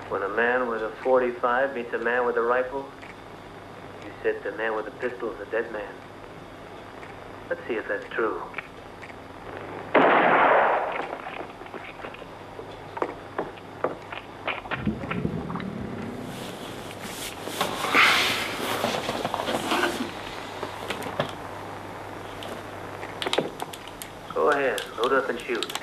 When a man with a .45 meets a man with a rifle, you said the man with the pistol is a dead man. Let's see if that's true. Go ahead, load up and shoot.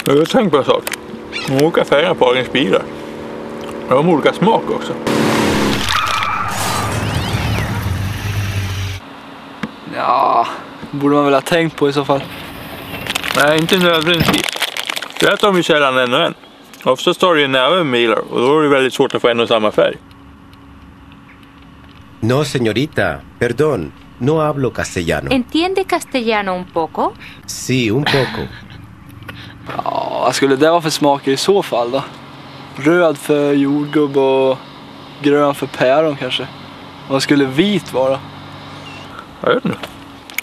Jag har tänkt på en sak. De olika färgerna på dagens bilar. De har olika smak också. Ja, borde man väl ha tänkt på i så fall. Nej, inte nödvändigtvis. Det är de ju sällan en och en. Oftast tar det ju näve med bilar och då är det väldigt svårt att få en och samma färg. No, señorita, perdón, no hablo castellano. ¿Entiende castellano un poco? Sí, un poco. Ja, vad skulle det vara för smaker i så fall då? Röd för jordgubb och grön för päron kanske. Vad skulle vit vara? Jag vet inte.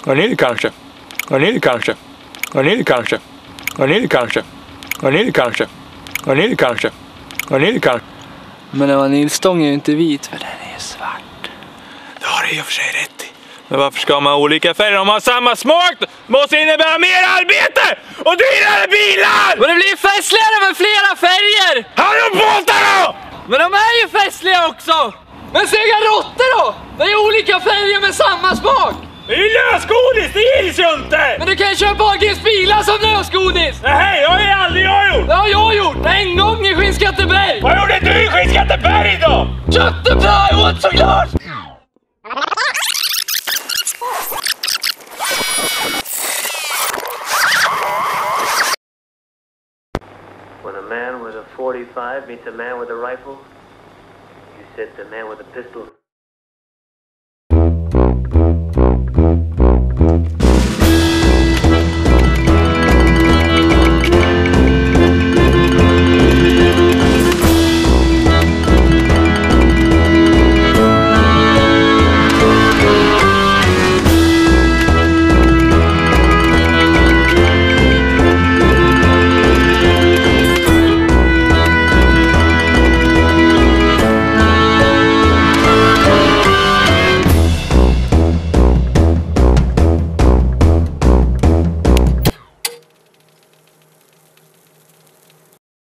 Vanilj kanske. Vanilj kanske. Vanilj kanske. Vanilj kanske. Vanilj kanske. Vanilj kanske. Vanilj kanske. Men en vaniljstång är ju inte vit för den är ju svart. Det har du i och för sig rätt i. Men varför ska man ha olika färger om man har samma smak? Det måste innebära mer arbete och dyrare bilar! Men det blir ju festligare med flera färger! Har du båtar då? Men de är ju festliga också! Men sega råttor då? Det är ju olika färger med samma smak! Det är ju lösgodis, det gills ju inte! Men du kan ju köpa Ahlgrens bilar som lösgodis! Nej, det har ju aldrig jag gjort! Det har jag gjort! En gång i Skinnskatteberg! Vad gjorde du i Skinnskatteberg då? Köttepaj åt såklart! When a man with a .45 meets a man with a rifle, you said the man with a pistol